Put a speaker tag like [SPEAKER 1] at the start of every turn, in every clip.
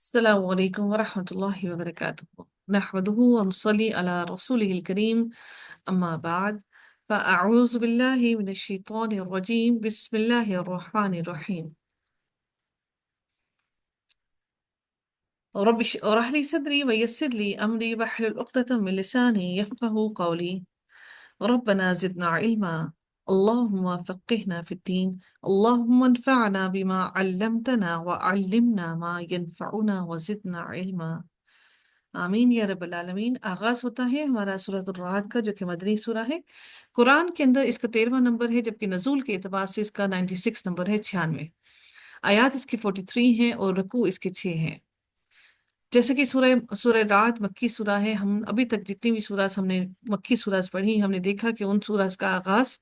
[SPEAKER 1] السلام عليكم ورحمة الله وبركاته. نحمده ونصلي على رسوله الكريم، أما بعد، فأعوذ بالله من الشيطان الرجيم. بسم الله الرحمن الرحيم. رب اشرح لي صدري ويسر لي أمري واحلل عقدة من لساني يفقه قولي. ربنا زدنا علما، اللهم فقهنا في الدين، اللهم انفعنا بما علمتنا وعلمنا ما ينفعنا وزدنا علما. آمین یا رب العالمین۔ آغاز ہوتا ہے ہمارا سورۃ الرعد کا، جو کہ مدنی سورہ ہے۔ قرآن کے اندر اس کا 13واں نمبر ہے، جبکہ نزول کے اعتبار سے اس کا 96 نمبر ہے، 96 آیات اس کی 43 ہیں اور رکوع اس کے 6 ہیں۔ جیسے کہ سورہ رعد مکی سورہ ہے، ہم ابھی تک جتنی بھی سورہ ہم نے مکی سورہ پڑھی، ہم نے دیکھا کہ ان سورہ کا آغاز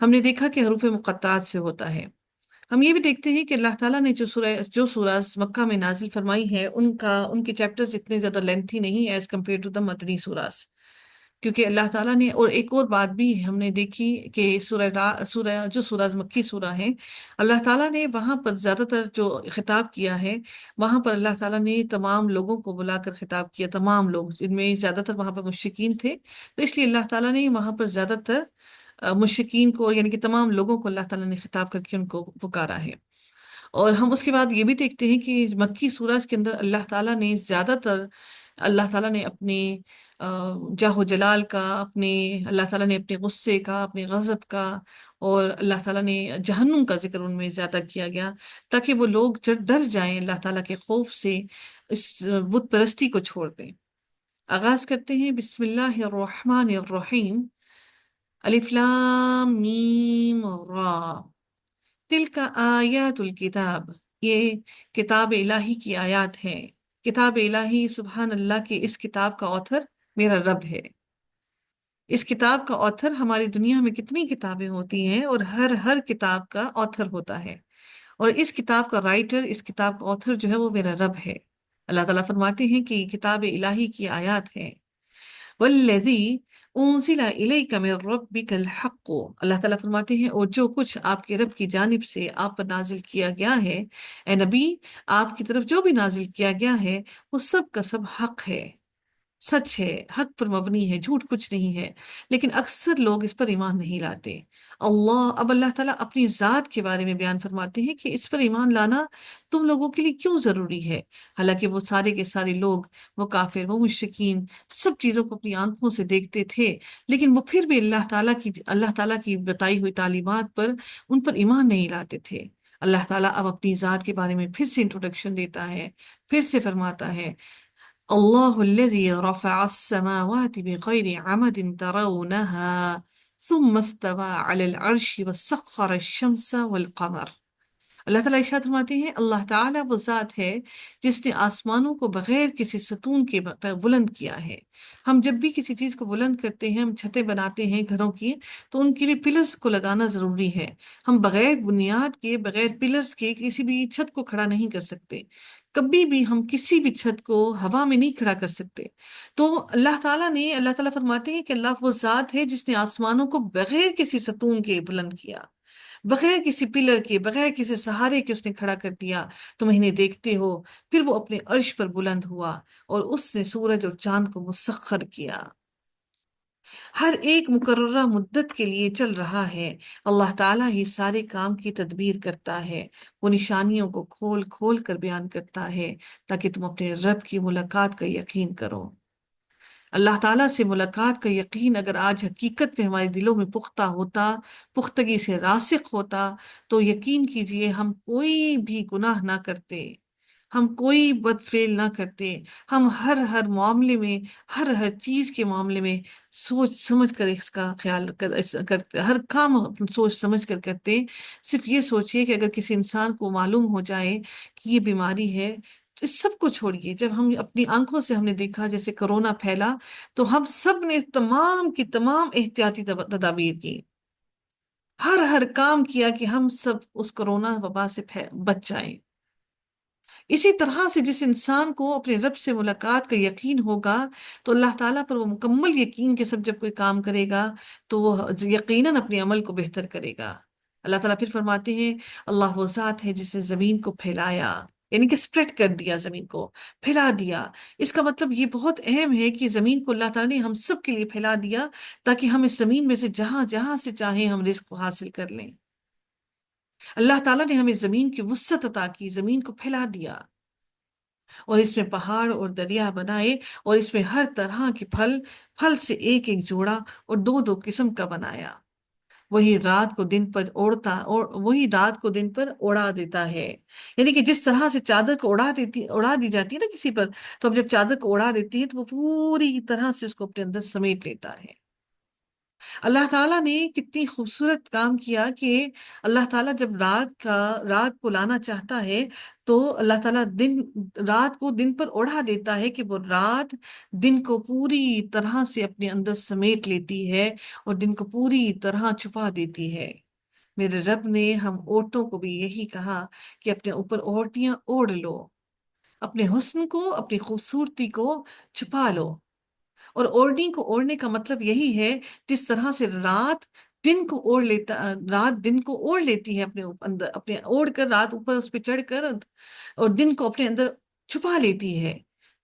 [SPEAKER 1] ہم نے دیکھا کہ حروف مقطعات سے ہوتا ہے۔ ہم یہ بھی دیکھتے ہیں کہ اللہ تعالیٰ نے جو سورہ مکہ میں نازل فرمائی ہے، ان کے چیپٹرز اتنے زیادہ لینتھی نہیں ایز کمپیئر ٹو دا مدنی سوراز، کیونکہ اللہ تعالیٰ نے، اور ایک اور بات بھی ہم نے دیکھی کہ جو سورہ مکی سورہ ہے، اللہ تعالیٰ نے وہاں پر زیادہ تر جو خطاب کیا ہے، وہاں پر اللہ تعالیٰ نے تمام لوگوں کو بلا کر خطاب کیا، تمام لوگ، جن میں زیادہ تر وہاں پر مشرکین تھے، تو اس لیے اللہ تعالیٰ نے وہاں پر زیادہ تر مشرکین کو، یعنی کہ تمام لوگوں کو اللہ تعالیٰ نے خطاب کر کے ان کو پکارا ہے۔ اور ہم اس کے بعد یہ بھی دیکھتے ہیں کہ مکی سورج کے اندر اللہ تعالیٰ نے اپنے جاہ و جلال کا، اللہ تعالیٰ نے اپنے غصے کا، اپنے غضب کا، اور اللہ تعالیٰ نے جہنم کا ذکر ان میں زیادہ کیا گیا، تاکہ وہ لوگ ڈر جائیں اللہ تعالیٰ کے خوف سے، اس بت پرستی کو چھوڑ دیں۔ آغاز کرتے ہیں، بسم اللہ الرحمن الرحیم، الف لام میم را، تلک آیات الکتاب، یہ کتاب الہی کی آیات ہیں۔ کتاب الہی، سبحان اللہ، کہ اس کتاب کا آتھر میرا رب ہے۔ اس کتاب کا آتھر، ہماری دنیا میں کتنی کتابیں ہوتی ہیں اور ہر کتاب کا آتھر ہوتا ہے، اور اس کتاب کا رائٹر، اس کتاب کا آتھر جو ہے وہ میرا رب ہے۔ اللہ تعالیٰ فرماتے ہیں کہ یہ کتاب الہی کی آیات ہیں۔ والذی انزل الیک من ربک الحق، اللہ تعالیٰ فرماتے ہیں اور جو کچھ آپ کے رب کی جانب سے آپ پر نازل کیا گیا ہے، اے نبی، آپ کی طرف جو بھی نازل کیا گیا ہے وہ سب کا سب حق ہے، سچ ہے، حق پر مبنی ہے، جھوٹ کچھ نہیں ہے، لیکن اکثر لوگ اس پر ایمان نہیں لاتے۔ اب اللہ تعالیٰ اپنی ذات کے بارے میں بیان فرماتے ہیں کہ اس پر ایمان لانا تم لوگوں کے لیے کیوں ضروری ہے، حالانکہ وہ سارے کے سارے لوگ، وہ کافر، وہ مشرکین، سب چیزوں کو اپنی آنکھوں سے دیکھتے تھے، لیکن وہ پھر بھی اللہ تعالیٰ کی بتائی ہوئی تعلیمات پر، ان پر ایمان نہیں لاتے تھے۔ اللہ تعالیٰ اب اپنی ذات کے بارے میں پھر سے انٹروڈکشن دیتا ہے، پھر سے فرماتا ہے، اللہ الذي رفع السماوات بغير عمد ترونها ثم استوى على العرش وسخر الشمس والقمر۔ اللہ تعالیٰ ارشاد فرماتے ہیں، اللہ تعالیٰ وہ ذات ہے جس نے آسمانوں کو بغیر کسی ستون کے بلند کیا ہے۔ ہم جب بھی کسی چیز کو بلند کرتے ہیں، ہم چھتیں بناتے ہیں گھروں کی، تو ان کے لیے پلرز کو لگانا ضروری ہے۔ ہم بغیر بنیاد کے، بغیر پلرز کے کسی بھی چھت کو کھڑا نہیں کر سکتے، کبھی بھی ہم کسی بھی چھت کو ہوا میں نہیں کھڑا کر سکتے۔ تو اللہ تعالیٰ فرماتے ہیں کہ اللہ وہ ذات ہے جس نے آسمانوں کو بغیر کسی ستون کے بلند کیا، بغیر کسی پلر کے، بغیر کسی سہارے کے اس نے کھڑا کر دیا، تم انہیں دیکھتے ہو۔ پھر وہ اپنے عرش پر بلند ہوا اور اس نے سورج اور چاند کو مسخر کیا، ہر ایک مقررہ مدت کے لیے چل رہا ہے۔ اللہ تعالیٰ ہی سارے کام کی تدبیر کرتا ہے، وہ نشانیوں کو کھول کھول کر بیان کرتا ہے تاکہ تم اپنے رب کی ملاقات کا یقین کرو۔ اللہ تعالیٰ سے ملاقات کا یقین اگر آج حقیقت میں ہمارے دلوں میں پختہ ہوتا، پختگی سے راسخ ہوتا، تو یقین کیجئے ہم کوئی بھی گناہ نہ کرتے، ہم کوئی بد فعل نہ کرتے، ہم ہر معاملے میں، ہر چیز کے معاملے میں سوچ سمجھ کر اس کا خیال کرتے، ہر کام سوچ سمجھ کر کرتے۔ صرف یہ سوچئے کہ اگر کسی انسان کو معلوم ہو جائے کہ یہ بیماری ہے، اس سب کو چھوڑیے، جب ہم اپنی آنکھوں سے ہم نے دیکھا جیسے کرونا پھیلا، تو ہم سب نے تمام کی تمام احتیاطی تدابیر کی، ہر کام کیا کہ ہم سب اس کرونا وبا سے بچ جائیں۔ اسی طرح سے جس انسان کو اپنے رب سے ملاقات کا یقین ہوگا، تو اللہ تعالیٰ پر وہ مکمل یقین کے سب جب کوئی کام کرے گا تو وہ یقیناً اپنے عمل کو بہتر کرے گا۔ اللہ تعالیٰ پھر فرماتے ہیں، اللہ وہ ذات ہے جس نے زمین کو پھیلایا، یعنی کہ اسپریڈ کر دیا، زمین کو پھیلا دیا۔ اس کا مطلب یہ بہت اہم ہے کہ زمین کو اللہ تعالیٰ نے ہم سب کے لیے پھیلا دیا، تاکہ ہم اس زمین میں سے جہاں جہاں سے چاہیں ہم رزق کو حاصل کر لیں۔ اللہ تعالیٰ نے ہمیں زمین کی وسعت عطا کی، زمین کو پھیلا دیا، اور اس میں پہاڑ اور دریا بنائے، اور اس میں ہر طرح کے پھل، پھل سے ایک ایک جوڑا اور دو دو قسم کا بنایا۔ وہی رات کو دن پر اوڑھتا، اور وہی رات کو دن پر اڑا دیتا ہے۔ یعنی کہ جس طرح سے چادر کو اڑا دی جاتی ہے نا کسی پر، تو اب جب چادر کو اڑا دیتی ہے تو وہ پوری طرح سے اس کو اپنے اندر سمیٹ لیتا ہے۔ اللہ تعالیٰ نے کتنی خوبصورت کام کیا کہ اللہ تعالیٰ جب رات کو لانا چاہتا ہے، تو اللہ تعالیٰ رات کو دن پر اڑا دیتا ہے کہ وہ رات دن کو پوری طرح سے اپنے اندر سمیٹ لیتی ہے، اور دن کو پوری طرح چھپا دیتی ہے۔ میرے رب نے ہم عورتوں کو بھی یہی کہا کہ اپنے اوپر اوڑھنیاں اوڑھ لو، اپنے حسن کو، اپنی خوبصورتی کو چھپا لو۔ اور اوڑھنی کو اوڑھنے کا مطلب یہی ہے، جس طرح سے رات دن کو اوڑھ لیتی ہے اپنے اندر، اپنے اوڑھ کر رات اوپر اس پہ چڑھ کر، اور دن کو اپنے اندر چھپا لیتی ہے۔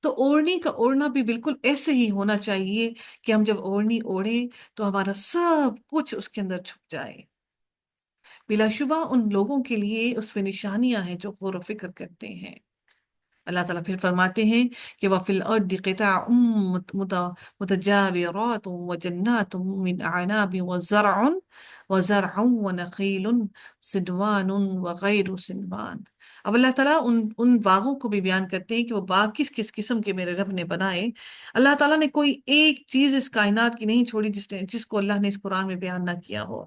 [SPEAKER 1] تو اوڑھنی کا اوڑھنا بھی بالکل ایسے ہی ہونا چاہیے کہ ہم جب اوڑھنی اوڑھیں تو ہمارا سب کچھ اس کے اندر چھپ جائے۔ بلا شبہ ان لوگوں کے لیے اس میں نشانیاں ہیں جو غور و فکر کرتے ہیں۔ اللہ تعالیٰ پھر فرماتے ہیں کہ وَفِي الْأَرْضِ قِطَعٌ مُتَجَاوِرَاتٌ وَجَنَّاتٌ مِّنْ أَعْنَابٍ وَزَرْعٌ وَنَخِيلٌ صِنْوَانٌ وَغَيْرُ صِنْوَانٍ۔ اب اللہ تعالیٰ ان باغوں کو بھی بیان کرتے ہیں کہ وہ باغ کس کس قسم کے میرے رب نے بنائے۔ اللہ تعالیٰ نے کوئی ایک چیز اس کائنات کی نہیں چھوڑی جس کو اللہ نے اس قرآن میں بیان نہ کیا ہو۔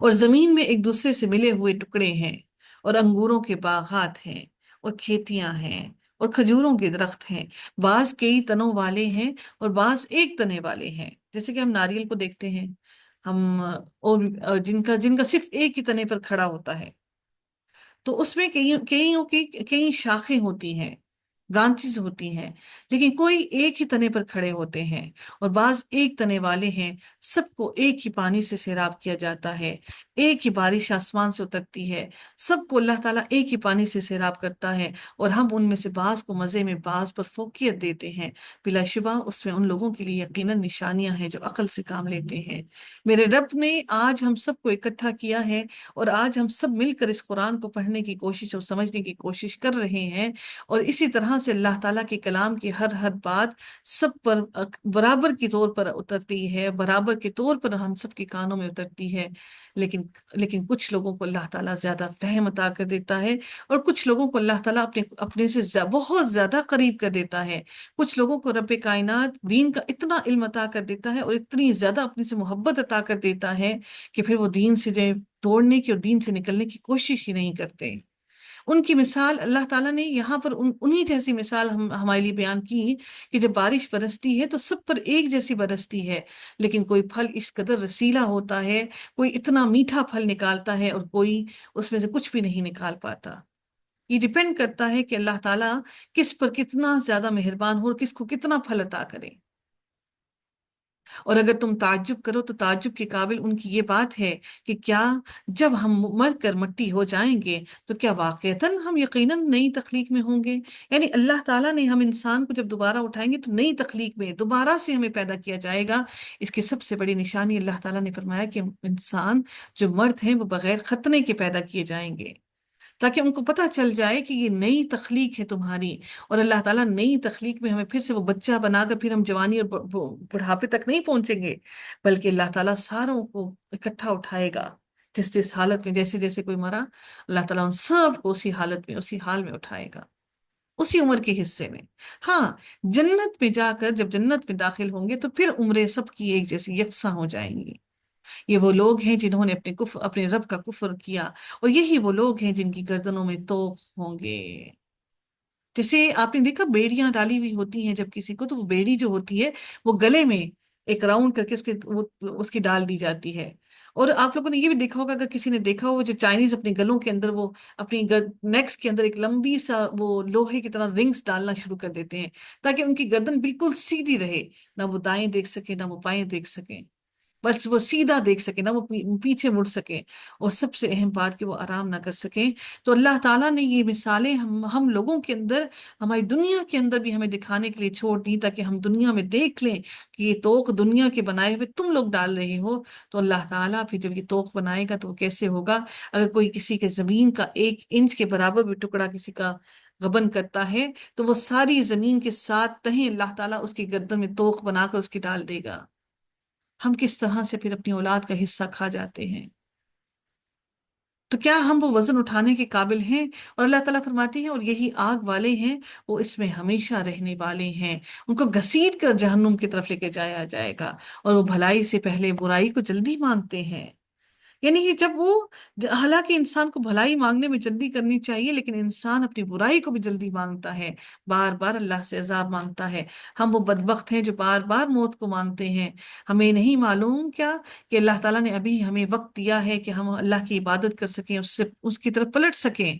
[SPEAKER 1] اور زمین میں ایک دوسرے سے ملے ہوئے ٹکڑے ہیں، اور انگوروں کے باغات ہیں، اور کھیتیاں ہیں، اور کھجوروں کے درخت ہیں۔ بعض کئی تنوں والے ہیں اور بعض ایک تنے والے ہیں، جیسے کہ ہم ناریل کو دیکھتے ہیں، ہم اور جن کا صرف ایک ہی تنے پر کھڑا ہوتا ہے، تو اس میں کئی شاخیں ہوتی ہیں، برانچز ہوتی ہیں، لیکن کوئی ایک ہی تنے پر کھڑے ہوتے ہیں، اور بعض ایک تنے والے ہیں۔ سب کو ایک ہی پانی سے سیراب کیا جاتا ہے، ایک ہی بارش آسمان سے اترتی ہے، سب کو اللہ تعالیٰ ایک ہی پانی سے سیراب کرتا ہے، اور ہم ان میں سے بعض کو مزے میں بعض پر فوقیت دیتے ہیں۔ بلا شبہ اس میں ان لوگوں کے لیے یقیناً نشانیاں ہیں جو عقل سے کام لیتے ہیں۔ میرے رب نے آج ہم سب کو اکٹھا کیا ہے، اور آج ہم سب مل کر اس قرآن کو پڑھنے کی کوشش اور سمجھنے کی کوشش کر رہے ہیں، اور اسی طرح سے اللہ تعالیٰ کے کلام کی ہر بات سب پر برابر کے طور پر اترتی ہے، برابر کے طور پر ہم سب کے کانوں میں اترتی ہے، لیکن کچھ لوگوں کو اللہ تعالیٰ زیادہ فہم عطا کر دیتا ہے، اور کچھ لوگوں کو اللہ تعالیٰ اپنے سے بہت زیادہ قریب کر دیتا ہے۔ کچھ لوگوں کو رب کائنات دین کا اتنا علم عطا کر دیتا ہے، اور اتنی زیادہ اپنے سے محبت عطا کر دیتا ہے کہ پھر وہ دین سے توڑنے کی اور دین سے نکلنے کی کوشش ہی نہیں کرتے۔ ان کی مثال اللہ تعالیٰ نے یہاں پر انہی جیسی مثال ہمارے لیے بیان کی کہ جب بارش برستی ہے تو سب پر ایک جیسی برستی ہے، لیکن کوئی پھل اس قدر رسیلا ہوتا ہے، کوئی اتنا میٹھا پھل نکالتا ہے، اور کوئی اس میں سے کچھ بھی نہیں نکال پاتا۔ یہ ڈیپینڈ کرتا ہے کہ اللہ تعالیٰ کس پر کتنا زیادہ مہربان ہو اور کس کو کتنا پھل عطا کرے۔ اور اگر تم تعجب کرو تو تعجب کے قابل ان کی یہ بات ہے کہ کیا جب ہم مر کر مٹی ہو جائیں گے تو کیا واقعتاً ہم یقیناً نئی تخلیق میں ہوں گے؟ یعنی اللہ تعالیٰ نے ہم انسان کو جب دوبارہ اٹھائیں گے تو نئی تخلیق میں دوبارہ سے ہمیں پیدا کیا جائے گا۔ اس کی سب سے بڑی نشانی اللہ تعالیٰ نے فرمایا کہ انسان جو مرد ہیں وہ بغیر ختنے کے پیدا کیے جائیں گے، تاکہ ان کو پتہ چل جائے کہ یہ نئی تخلیق ہے تمہاری۔ اور اللہ تعالیٰ نئی تخلیق میں ہمیں پھر سے وہ بچہ بنا کر پھر ہم جوانی اور بڑھاپے تک نہیں پہنچیں گے، بلکہ اللہ تعالیٰ ساروں کو اکٹھا اٹھائے گا، جس حالت میں جیسے جیسے کوئی مرا، اللہ تعالیٰ ان سب کو اسی حالت میں اسی حال میں اٹھائے گا، اسی عمر کے حصے میں۔ ہاں، جنت میں جا کر جب جنت میں داخل ہوں گے تو پھر عمریں سب کی ایک جیسی یکساں ہو جائیں گی۔ یہ وہ لوگ ہیں جنہوں نے اپنے رب کا کفر کیا، اور یہی وہ لوگ ہیں جن کی گردنوں میں طوق ہوں گے۔ جیسے آپ نے دیکھا بیڑیاں ڈالی ہوئی ہوتی ہیں جب کسی کو، تو وہ بیڑی جو ہوتی ہے وہ گلے میں ایک راؤنڈ کر کے اس کی ڈال دی جاتی ہے۔ اور آپ لوگوں نے یہ بھی دیکھا ہوگا، اگر کسی نے دیکھا ہو جو چائنیز اپنے گلوں کے اندر وہ اپنی نیکس کے اندر ایک لمبی سا وہ لوہے کی طرح رنگز ڈالنا شروع کر دیتے ہیں، تاکہ ان کی گردن بالکل سیدھی رہے، نہ وہ دائیں دیکھ سکیں نہ وہ بائیں دیکھ سکیں۔ بس وہ سیدھا دیکھ سکے نہ وہ پیچھے مڑ سکے، اور سب سے اہم بات کہ وہ آرام نہ کر سکیں۔ تو اللہ تعالیٰ نے یہ مثالیں ہم لوگوں کے اندر، ہماری دنیا کے اندر بھی ہمیں دکھانے کے لیے چھوڑ دی، تاکہ ہم دنیا میں دیکھ لیں کہ یہ توق دنیا کے بنائے ہوئے تم لوگ ڈال رہے ہو، تو اللہ تعالیٰ پھر جب یہ توق بنائے گا تو وہ کیسے ہوگا۔ اگر کوئی کسی کے زمین کا 1 انچ کے برابر بھی ٹکڑا کسی کا غبن کرتا ہے، تو وہ ساری زمین کے 7 تہیں اللہ تعالیٰ اس کی گردن میں توق بنا کر اس کی ڈال دے گا۔ ہم کس طرح سے پھر اپنی اولاد کا حصہ کھا جاتے ہیں؟ تو کیا ہم وہ وزن اٹھانے کے قابل ہیں؟ اور اللہ تعالیٰ فرماتی ہیں اور یہی آگ والے ہیں، وہ اس میں ہمیشہ رہنے والے ہیں، ان کو گھسیٹ کر جہنم کی طرف لے کے جایا جائے گا، اور وہ بھلائی سے پہلے برائی کو جلدی مانگتے ہیں۔ یعنی کہ جب وہ، حالانکہ انسان کو بھلائی مانگنے میں جلدی کرنی چاہیے، لیکن انسان اپنی برائی کو بھی جلدی مانگتا ہے، بار بار اللہ سے عذاب مانگتا ہے۔ ہم وہ بدبخت ہیں جو بار بار موت کو مانگتے ہیں۔ ہمیں نہیں معلوم کیا کہ اللہ تعالیٰ نے ابھی ہمیں وقت دیا ہے کہ ہم اللہ کی عبادت کر سکیں، اس کی طرف پلٹ سکیں،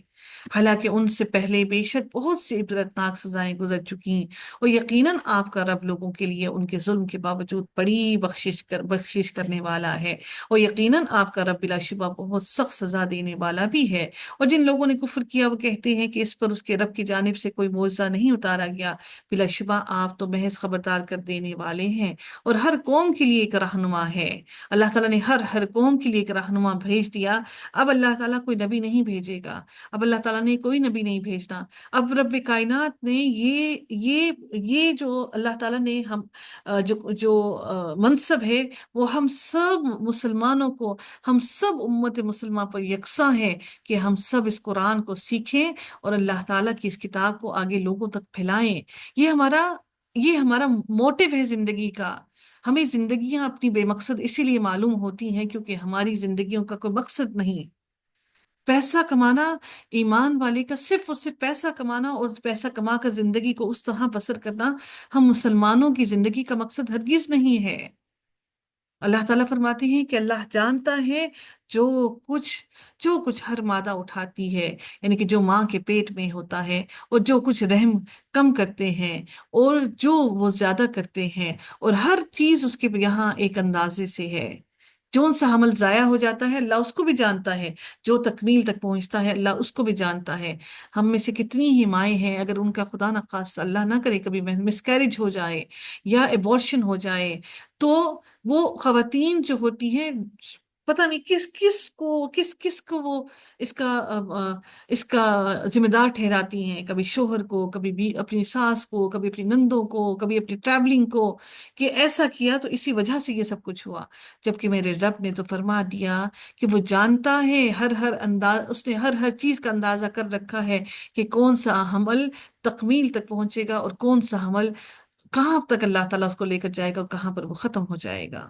[SPEAKER 1] حالانکہ ان سے پہلے بے شک بہت سی عبرتناک سزائیں گزر چکی، اور یقیناً آپ کا رب لوگوں کے لیے ان کے ظلم کے باوجود بڑی بخشش کرنے والا ہے، اور یقیناً آپ کا رب بلا شبہ بہت سخت سزا دینے والا بھی ہے۔ اور جن لوگوں نے کفر کیا وہ کہتے ہیں کہ اس پر اس کے رب کی جانب سے کوئی معجزہ نہیں اتارا گیا، بلا شبہ آپ تو محض خبردار کر دینے والے ہیں، اور ہر قوم کے لیے ایک رہنما ہے۔ اللہ تعالیٰ نے ہر قوم کے لیے ایک رہنما بھیج دیا۔ اب اللہ تعالیٰ کوئی نبی نہیں بھیجے گا، اب اللہ تعالیٰ نے کوئی نبی نہیں بھیجنا۔ اب رب کائنات نے یہ جو اللہ تعالیٰ نے ہم جو منصب ہے، وہ ہم سب مسلمانوں کو، ہم سب امت مسلمہ پر یکساں ہے کہ ہم سب اس قرآن کو سیکھیں اور اللہ تعالیٰ کی اس کتاب کو آگے لوگوں تک پھیلائیں۔ یہ ہمارا موٹو ہے زندگی کا۔ ہمیں زندگیاں اپنی بے مقصد اسی لیے معلوم ہوتی ہیں کیونکہ ہماری زندگیوں کا کوئی مقصد نہیں۔ پیسہ کمانا، ایمان والے کا صرف اور صرف پیسہ کمانا، اور پیسہ کما کر زندگی کو اس طرح بسر کرنا، ہم مسلمانوں کی زندگی کا مقصد ہرگز نہیں ہے۔ اللہ تعالیٰ فرماتے ہیں کہ اللہ جانتا ہے جو کچھ جو کچھ ہر مادہ اٹھاتی ہے، یعنی کہ جو ماں کے پیٹ میں ہوتا ہے، اور جو کچھ رحم کم کرتے ہیں اور جو وہ زیادہ کرتے ہیں، اور ہر چیز اس کے یہاں ایک اندازے سے ہے۔ جون سا حمل ضائع ہو جاتا ہے اللہ اس کو بھی جانتا ہے، جو تکمیل تک پہنچتا ہے اللہ اس کو بھی جانتا ہے۔ ہم میں سے کتنی ہی مائیں ہیں، اگر ان کا خدا نخواستہ اللہ نہ کرے کبھی مسکیریج ہو جائے یا ایبورشن ہو جائے، تو وہ خواتین جو ہوتی ہیں، پتہ نہیں کس کو وہ اس کا اس کا ذمہ دار ٹھہراتی ہیں، کبھی شوہر کو، کبھی بھی اپنی ساس کو، کبھی اپنی نندوں کو، کبھی اپنی ٹریولنگ کو، کہ ایسا کیا تو اسی وجہ سے یہ سب کچھ ہوا۔ جبکہ میرے رب نے تو فرما دیا کہ وہ جانتا ہے ہر انداز، اس نے ہر چیز کا اندازہ کر رکھا ہے کہ کون سا حمل تکمیل تک پہنچے گا اور کون سا حمل کہاں تک اللہ تعالیٰ اس کو لے کر جائے گا اور کہاں پر وہ ختم ہو جائے گا۔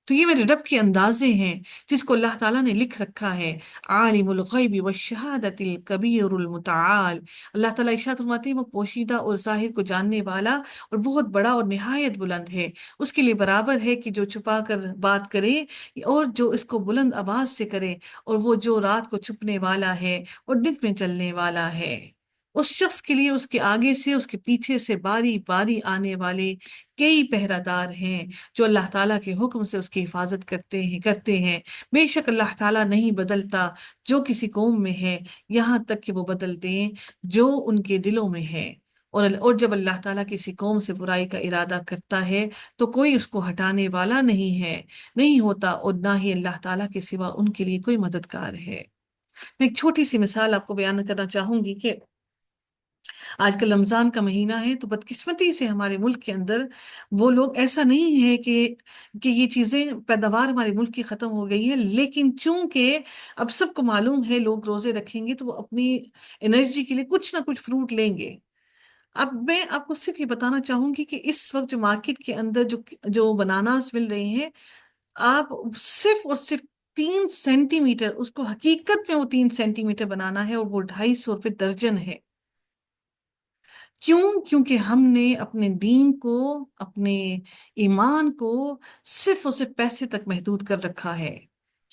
[SPEAKER 1] تو یہ میرے رب کے اندازے ہیں جس کو اللہ تعالیٰ نے لکھ رکھا ہے۔ عالم الغیب والشہادت الکبیر المتعال، اللہ تعالیٰ ارشاد فرماتے ہیں وہ پوشیدہ اور ظاہر کو جاننے والا اور بہت بڑا اور نہایت بلند ہے۔ اس کے لیے برابر ہے کہ جو چھپا کر بات کرے اور جو اس کو بلند آواز سے کرے، اور وہ جو رات کو چھپنے والا ہے اور دن میں چلنے والا ہے۔ اس شخص کے لیے اس کے آگے سے، اس کے پیچھے سے باری باری آنے والے کئی پہرہ دار ہیں جو اللہ تعالیٰ کے حکم سے اس کی حفاظت کرتے ہیں۔ بے شک اللہ تعالیٰ نہیں بدلتا جو کسی قوم میں ہے، یہاں تک کہ وہ بدل دیں جو ان کے دلوں میں ہے۔ اور جب اللہ تعالیٰ کسی قوم سے برائی کا ارادہ کرتا ہے تو کوئی اس کو ہٹانے والا نہیں ہوتا، اور نہ ہی اللہ تعالیٰ کے سوا ان کے لیے کوئی مددگار ہے۔ میں ایک چھوٹی سی مثال آپ کو بیان کرنا چاہوں گی کہ آج کل رمضان کا مہینہ ہے، تو بدقسمتی سے ہمارے ملک کے اندر وہ لوگ، ایسا نہیں ہے کہ یہ چیزیں پیداوار ہمارے ملک کی ختم ہو گئی ہے، لیکن چونکہ اب سب کو معلوم ہے لوگ روزے رکھیں گے تو وہ اپنی انرجی کے لیے کچھ نہ کچھ فروٹ لیں گے۔ اب میں آپ کو صرف یہ بتانا چاہوں گی کہ اس وقت جو مارکیٹ کے اندر جو بناناز مل رہے ہیں، آپ صرف اور صرف 3 سینٹی میٹر، اس کو حقیقت میں وہ 3 سینٹی میٹر بنانا ہے اور وہ 250 روپے درجن ہے۔ کیونکہ ہم نے اپنے دین کو، اپنے ایمان کو صرف اور صرف پیسے تک محدود کر رکھا ہے۔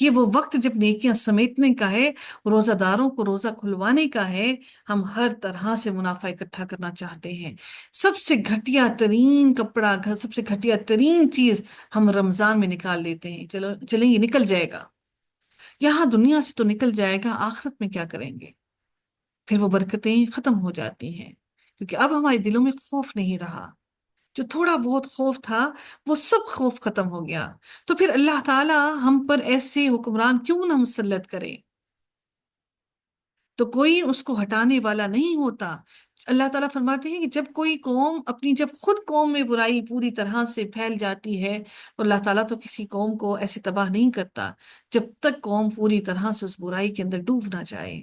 [SPEAKER 1] یہ وہ وقت جب نیکیاں سمیٹنے کا ہے، روزہ داروں کو روزہ کھلوانے کا ہے۔ ہم ہر طرح سے منافع اکٹھا کرنا چاہتے ہیں، سب سے گھٹیا ترین کپڑا، سب سے گھٹیا ترین چیز ہم رمضان میں نکال لیتے ہیں، چلو چلیں یہ نکل جائے گا، یہاں دنیا سے تو نکل جائے گا، آخرت میں کیا کریں گے؟ پھر وہ برکتیں ختم ہو جاتی ہیں، کیونکہ اب ہمارے دلوں میں خوف نہیں رہا، جو تھوڑا بہت خوف تھا وہ سب خوف ختم ہو گیا۔ تو پھر اللہ تعالی ہم پر ایسے حکمران کیوں نہ مسلط کرے؟ تو کوئی اس کو ہٹانے والا نہیں ہوتا۔ اللہ تعالیٰ فرماتے ہیں کہ جب کوئی قوم اپنی، جب خود قوم میں برائی پوری طرح سے پھیل جاتی ہے تو اللہ تعالیٰ تو کسی قوم کو ایسے تباہ نہیں کرتا جب تک قوم پوری طرح سے اس برائی کے اندر ڈوب نہ جائے۔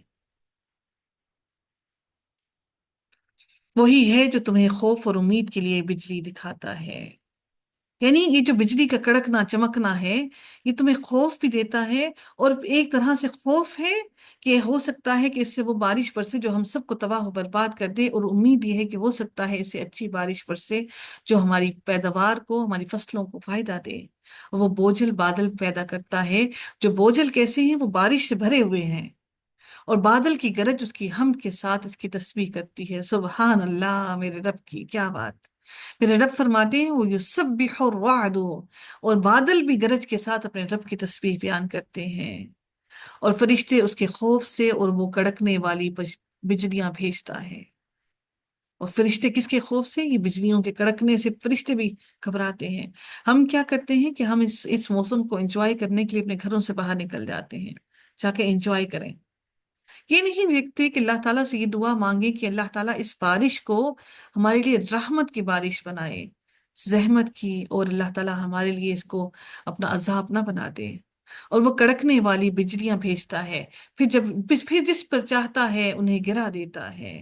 [SPEAKER 1] وہی ہے جو تمہیں خوف اور امید کے لیے بجلی دکھاتا ہے، یعنی یہ جو بجلی کا کڑکنا چمکنا ہے، یہ تمہیں خوف بھی دیتا ہے، اور ایک طرح سے خوف ہے کہ ہو سکتا ہے کہ اس سے وہ بارش برسے جو ہم سب کو تباہ و برباد کر دے، اور امید یہ ہے کہ ہو سکتا ہے اس سے اچھی بارش برسے جو ہماری پیداوار کو، ہماری فصلوں کو فائدہ دے۔ وہ بوجھل بادل پیدا کرتا ہے، جو بوجھل کیسے ہیں؟ وہ بارش سے بھرے ہوئے ہیں، اور بادل کی گرج اس کی حمد کے ساتھ اس کی تسبیح کرتی ہے۔ سبحان اللہ، میرے رب کی کیا بات! میرے رب فرماتے ہیں وہ یسبح الرعد، اور بادل بھی گرج کے ساتھ اپنے رب کی تسبیح بیان کرتے ہیں، اور فرشتے اس کے خوف سے، اور وہ کڑکنے والی بجلیاں بھیجتا ہے۔ اور فرشتے کس کے خوف سے؟ یہ بجلیوں کے کڑکنے سے فرشتے بھی گھبراتے ہیں۔ ہم کیا کرتے ہیں کہ ہم اس موسم کو انجوائے کرنے کے لیے اپنے گھروں سے باہر نکل جاتے ہیں، جا کے انجوائے کریں۔ یہ نہیں دیکھتے کہ اللہ تعالیٰ سے یہ دعا مانگے کہ اللہ تعالیٰ اس بارش کو ہمارے لیے رحمت کی بارش بنائے، زحمت کی، اور اللہ تعالیٰ ہمارے لیے اس کو اپنا عذاب نہ بنا دے۔ اور وہ کڑکنے والی بجلیاں بھیجتا ہے، پھر جس پر چاہتا ہے انہیں گرا دیتا ہے،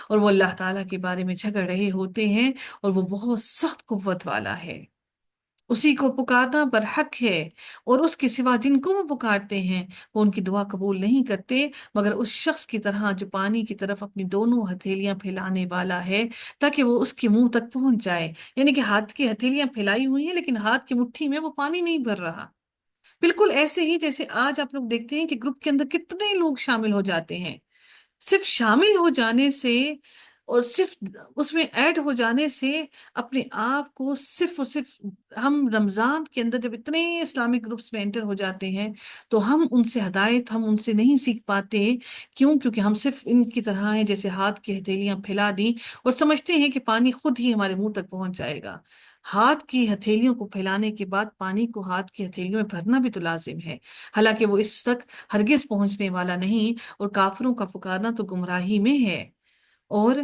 [SPEAKER 1] اور وہ اللہ تعالیٰ کے بارے میں جھگڑ رہے ہوتے ہیں، اور وہ بہت سخت قوت والا ہے۔ اسی کو پکارنا برحق ہے، اور اس کے سوا جن کو وہ پکارتے ہیں وہ ان کی دعا قبول نہیں کرتے، مگر اس شخص کی طرح جو پانی کی طرف اپنی دونوں ہتھیلیاں پھیلانے والا ہے تاکہ وہ اس کے منہ تک پہنچ جائے، یعنی کہ ہاتھ کی ہتھیلیاں پھیلائی ہوئی ہیں لیکن ہاتھ کی مٹھی میں وہ پانی نہیں بھر رہا۔ بالکل ایسے ہی جیسے آج آپ لوگ دیکھتے ہیں کہ گروپ کے اندر کتنے لوگ شامل ہو جاتے ہیں، صرف شامل ہو جانے سے اور صرف اس میں ایڈ ہو جانے سے اپنے آپ کو صرف اور صرف، ہم رمضان کے اندر جب اتنے اسلامک گروپس میں انٹر ہو جاتے ہیں تو ہم ان سے ہدایت، ہم ان سے نہیں سیکھ پاتے۔ کیوں؟ کیونکہ ہم صرف ان کی طرح ہیں جیسے ہاتھ کی ہتھیلیاں پھیلا دیں اور سمجھتے ہیں کہ پانی خود ہی ہمارے منہ تک پہنچ جائے گا۔ ہاتھ کی ہتھیلیوں کو پھیلانے کے بعد پانی کو ہاتھ کی ہتھیلیوں میں بھرنا بھی تو لازم ہے، حالانکہ وہ اس تک ہرگز پہنچنے والا نہیں، اور کافروں کا پکارنا تو گمراہی میں ہے۔ اور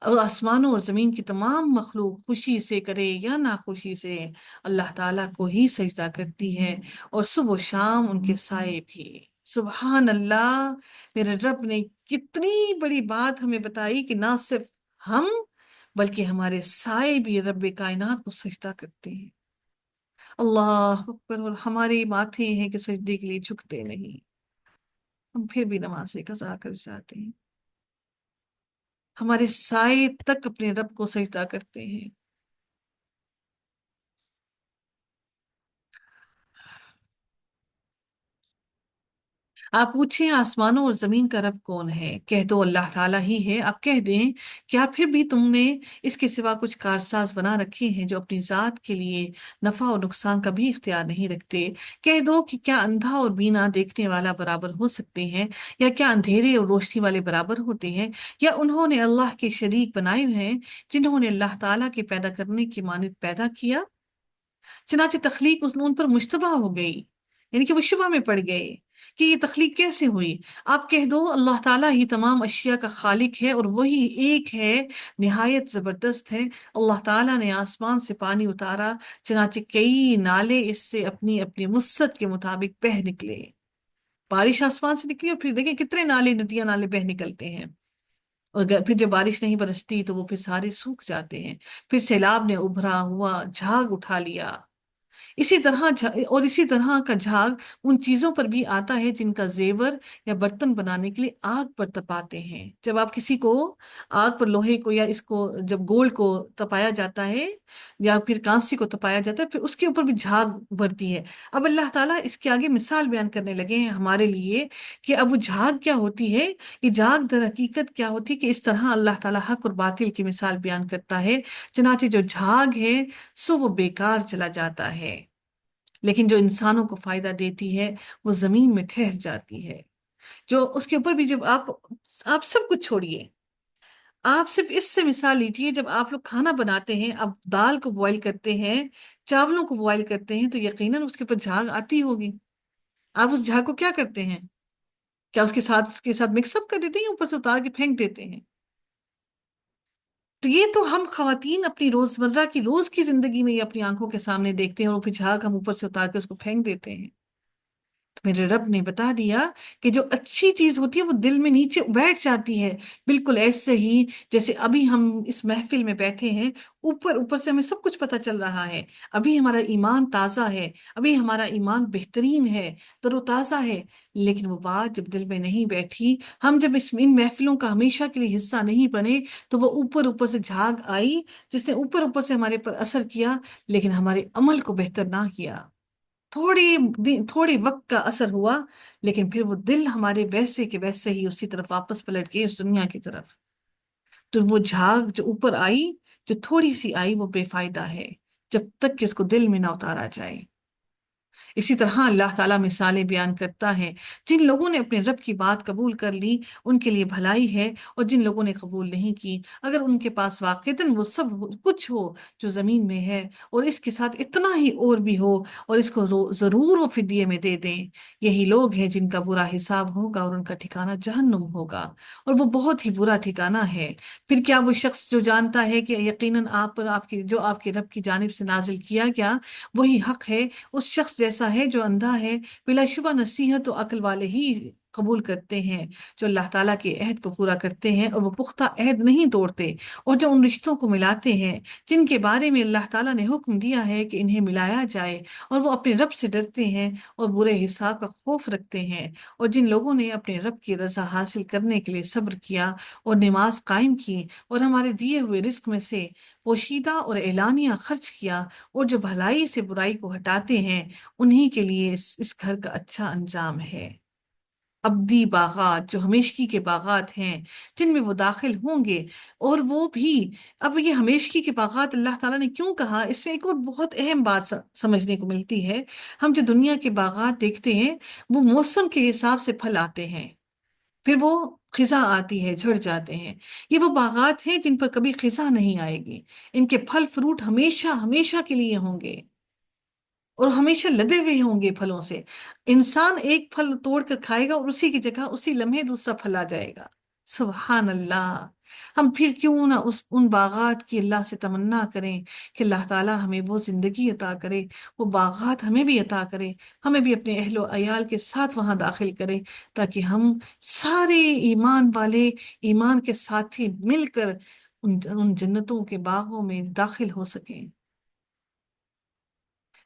[SPEAKER 1] آسمانوں اور زمین کی تمام مخلوق خوشی سے کرے یا ناخوشی سے اللہ تعالیٰ کو ہی سجدہ کرتی ہے، اور صبح و شام ان کے سائے بھی۔ سبحان اللہ! میرے رب نے کتنی بڑی بات ہمیں بتائی کہ نہ صرف ہم بلکہ ہمارے سائے بھی رب کائنات کو سجدہ کرتے ہیں۔ اللہ اکبر! اور ہمارے ماتھے ہیں کہ سجدے کے لیے جھکتے نہیں، ہم پھر بھی نماز قضا کر جاتے ہیں، ہمارے سائے تک اپنے رب کو سجدہ کرتے ہیں۔ آپ پوچھیں آسمانوں اور زمین کا رب کون ہے؟ کہہ دو اللہ تعالیٰ ہی ہے۔ آپ کہہ دیں کیا پھر بھی تم نے اس کے سوا کچھ کارساز بنا رکھے ہیں جو اپنی ذات کے لیے نفع اور نقصان کا بھی اختیار نہیں رکھتے؟ کہہ دو کہ کیا اندھا اور بینا دیکھنے والا برابر ہو سکتے ہیں، یا کیا اندھیرے اور روشنی والے برابر ہوتے ہیں؟ یا انہوں نے اللہ کے شریک بنائے ہیں جنہوں نے اللہ تعالیٰ کے پیدا کرنے کی مانند پیدا کیا؟ چنانچہ تخلیق اس ان پر مشتبہ ہو گئی، یعنی کہ وہ شبہ میں پڑ گئے کہ یہ تخلیق کیسے ہوئی۔ آپ کہہ دو اللہ تعالیٰ ہی تمام اشیاء کا خالق ہے، اور وہی ایک ہے، نہایت زبردست ہے۔ اللہ تعالیٰ نے آسمان سے پانی اتارا، چنانچہ کئی نالے اس سے اپنی اپنی وسعت کے مطابق بہہ نکلے۔ بارش آسمان سے نکلی، اور پھر دیکھیں کتنے نالے، ندیاں، نالے بہہ نکلتے ہیں، اور پھر جب بارش نہیں برستی تو وہ پھر سارے سوکھ جاتے ہیں۔ پھر سیلاب نے ابھرا ہوا جھاگ اٹھا لیا، اسی طرح کا جھاگ ان چیزوں پر بھی آتا ہے جن کا زیور یا برتن بنانے کے لیے آگ پر تپاتے ہیں. جب آپ کسی کو آگ پر لوہے کو یا اس کو جب گولڈ کو تپایا جاتا ہے یا پھر کانسی کو تپایا جاتا ہے پھر اس کے اوپر بھی جھاگ بڑھتی ہے. اب اللہ تعالیٰ اس کے آگے مثال بیان کرنے لگے ہیں ہمارے لیے کہ اب وہ جھاگ کیا ہوتی ہے. یہ جھاگ در حقیقت کیا ہوتی ہے کہ اس طرح اللہ تعالیٰ حق اور باطل کی مثال بیان کرتا ہے. چنانچہ جو جھاگ ہے سو وہ بیکار چلا جاتا ہے، لیکن جو انسانوں کو فائدہ دیتی ہے وہ زمین میں ٹھہر جاتی ہے. جو اس کے اوپر بھی جب آپ سب کچھ چھوڑیے، آپ صرف اس سے مثال لیجیے. جب آپ لوگ کھانا بناتے ہیں، آپ دال کو بوائل کرتے ہیں، چاولوں کو بوائل کرتے ہیں، تو یقیناً اس کے اوپر جھاگ آتی ہوگی. آپ اس جھاگ کو کیا کرتے ہیں؟ کیا اس کے ساتھ مکس اپ کر دیتے ہیں یا اوپر سے اتار کے پھینک دیتے ہیں؟ تو یہ تو ہم خواتین اپنی روزمرہ کی روز کی زندگی میں یہ اپنی آنکھوں کے سامنے دیکھتے ہیں، اور پھر جھاگ ہم اوپر سے اتار کے اس کو پھینک دیتے ہیں. تو میرے رب نے بتا دیا کہ جو اچھی چیز ہوتی ہے وہ دل میں نیچے بیٹھ جاتی ہے. بالکل ایسے ہی جیسے ابھی ہم اس محفل میں بیٹھے ہیں، اوپر اوپر سے ہمیں سب کچھ پتہ چل رہا ہے. ابھی ہمارا ایمان تازہ ہے، ابھی ہمارا ایمان بہترین ہے، تر و تازہ ہے. لیکن وہ بات جب دل میں نہیں بیٹھی، ہم جب ان محفلوں کا ہمیشہ کے لیے حصہ نہیں بنے، تو وہ اوپر اوپر سے جھاگ آئی جس نے اوپر اوپر سے ہمارے پر اثر کیا، لیکن ہمارے عمل کو بہتر نہ کیا. تھوڑی وقت کا اثر ہوا، لیکن پھر وہ دل ہمارے ویسے کے ویسے ہی اسی طرف واپس پلٹ گئے، اس دنیا کی طرف. تو وہ جھاگ جو اوپر آئی، جو تھوڑی سی آئی، وہ بے فائدہ ہے جب تک کہ اس کو دل میں نہ اتارا جائے. اسی طرح اللہ تعالیٰ مثالیں بیان کرتا ہے. جن لوگوں نے اپنے رب کی بات قبول کر لی ان کے لیے بھلائی ہے، اور جن لوگوں نے قبول نہیں کی، اگر ان کے پاس واقعتاً وہ سب کچھ ہو جو زمین میں ہے اور اس کے ساتھ اتنا ہی اور بھی ہو، اور اس کو ضرور وہ فدیے میں دے دیں، یہی لوگ ہیں جن کا برا حساب ہوگا اور ان کا ٹھکانہ جہنم ہوگا، اور وہ بہت ہی برا ٹھکانہ ہے. پھر کیا وہ شخص جو جانتا ہے کہ یقیناً آپ پر آپ کے رب کی جانب سے نازل کیا گیا وہی حق ہے، اس شخص جیسا ہے جو اندھا ہے؟ بلا شبہ نصیحت و عقل والے ہی قبول کرتے ہیں، جو اللہ تعالیٰ کے عہد کو پورا کرتے ہیں اور وہ پختہ عہد نہیں توڑتے، اور جو ان رشتوں کو ملاتے ہیں جن کے بارے میں اللہ تعالیٰ نے حکم دیا ہے کہ انہیں ملایا جائے، اور وہ اپنے رب سے ڈرتے ہیں اور برے حساب کا خوف رکھتے ہیں. اور جن لوگوں نے اپنے رب کی رضا حاصل کرنے کے لیے صبر کیا اور نماز قائم کی، اور ہمارے دیے ہوئے رزق میں سے پوشیدہ اور اعلانیہ خرچ کیا، اور جو بھلائی سے برائی کو ہٹاتے ہیں، انہی کے لیے اس گھر کا اچھا انجام ہے. ابدی باغات، جو ہمیشگی کے باغات ہیں جن میں وہ داخل ہوں گے. اور وہ بھی، اب یہ ہمیشگی کے باغات اللہ تعالیٰ نے کیوں کہا، اس میں ایک اور بہت اہم بات سمجھنے کو ملتی ہے. ہم جو دنیا کے باغات دیکھتے ہیں وہ موسم کے حساب سے پھل آتے ہیں، پھر وہ خزاں آتی ہے، جھڑ جاتے ہیں. یہ وہ باغات ہیں جن پر کبھی خزاں نہیں آئے گی. ان کے پھل فروٹ ہمیشہ ہمیشہ کے لیے ہوں گے اور ہمیشہ لدے ہوئے ہوں گے پھلوں سے. انسان ایک پھل توڑ کر کھائے گا اور اسی کی جگہ اسی لمحے دوسرا پھل آ جائے گا. سبحان اللہ. ہم پھر کیوں نہ ان باغات کی اللہ سے تمنا کریں کہ اللہ تعالیٰ ہمیں وہ زندگی عطا کرے، وہ باغات ہمیں بھی عطا کرے، ہمیں بھی اپنے اہل و عیال کے ساتھ وہاں داخل کرے، تاکہ ہم سارے ایمان والے ایمان کے ساتھی مل کر ان جنتوں کے باغوں میں داخل ہو سکیں،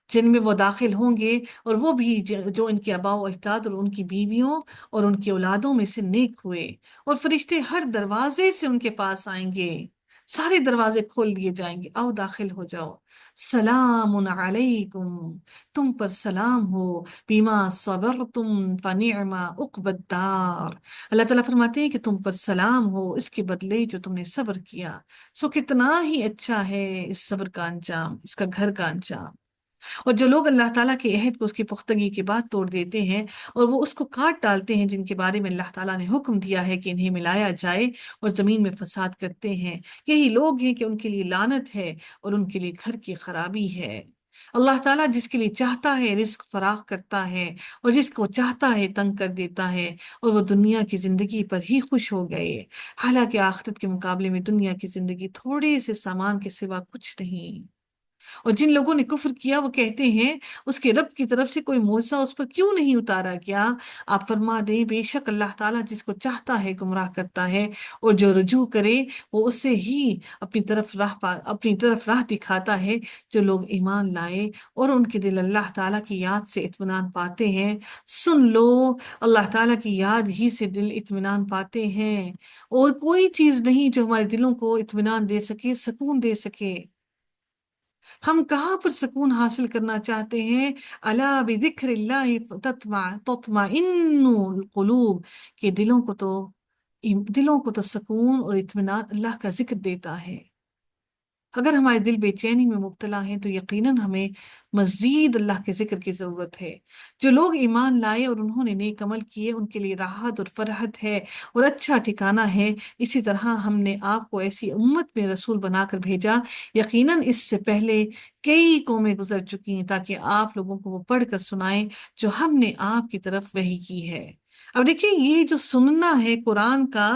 [SPEAKER 1] جن میں وہ داخل ہوں گے. اور وہ بھی جو ان کے آباء و اجداد اور ان کی بیویوں اور ان کی اولادوں میں سے نیک ہوئے. اور فرشتے ہر دروازے سے ان کے پاس آئیں گے، سارے دروازے کھول دیے جائیں گے، آؤ داخل ہو جاؤ. سلام علیکم، تم پر سلام ہو، بیما صبرتم فنعم عقبی الدار. اللہ تعالیٰ فرماتے ہیں کہ تم پر سلام ہو اس کے بدلے جو تم نے صبر کیا، سو کتنا ہی اچھا ہے اس صبر کا انجام، اس کا گھر کا انجام. اور جو لوگ اللہ تعالیٰ کے عہد کو اس کی پختگی کے بعد توڑ دیتے ہیں اور وہ اس کو کاٹ ڈالتے ہیں جن کے بارے میں اللہ تعالیٰ نے حکم دیا ہے کہ انہیں ملایا جائے، اور زمین میں فساد کرتے ہیں، یہی لوگ ہیں کہ ان کے لیے لعنت ہے اور ان کے لیے گھر کی خرابی ہے. اللہ تعالیٰ جس کے لیے چاہتا ہے رزق فراخ کرتا ہے، اور جس کو چاہتا ہے تنگ کر دیتا ہے، اور وہ دنیا کی زندگی پر ہی خوش ہو گئے، حالانکہ آخرت کے مقابلے میں دنیا کی زندگی تھوڑے سے سامان کے سوا کچھ نہیں. اور جن لوگوں نے کفر کیا وہ کہتے ہیں اس کے رب کی طرف سے کوئی معجزہ اس پر کیوں نہیں اتارا گیا؟ آپ فرما دیں بے شک اللہ تعالیٰ جس کو چاہتا ہے گمراہ کرتا ہے، اور جو رجوع کرے وہ اسے ہی اپنی طرف راہ دکھاتا ہے۔ جو لوگ ایمان لائے اور ان کے دل اللہ تعالیٰ کی یاد سے اطمینان پاتے ہیں، سن لو، اللہ تعالیٰ کی یاد ہی سے دل اطمینان پاتے ہیں، اور کوئی چیز نہیں جو ہمارے دلوں کو اطمینان دے سکے، سکون دے سکے۔ ہم کہاں پر سکون حاصل کرنا چاہتے ہیں؟ الا بذکر اللہ تطمئن القلوب، کہ دلوں کو تو سکون اور اطمینان اللہ کا ذکر دیتا ہے۔ اگر ہمارے دل بے چینی میں مبتلا ہیں تو یقیناً ہمیں مزید اللہ کے ذکر کی ضرورت ہے۔ جو لوگ ایمان لائے اور انہوں نے نیک عمل کیے ان کے لیے راحت اور فرحت ہے اور اچھا ٹھکانہ ہے۔ اسی طرح ہم نے آپ کو ایسی امت میں رسول بنا کر بھیجا، یقیناً اس سے پہلے کئی قومیں گزر چکی ہیں، تاکہ آپ لوگوں کو وہ پڑھ کر سنائیں جو ہم نے آپ کی طرف وحی کی ہے۔ اب دیکھیں یہ جو سننا ہے قرآن کا،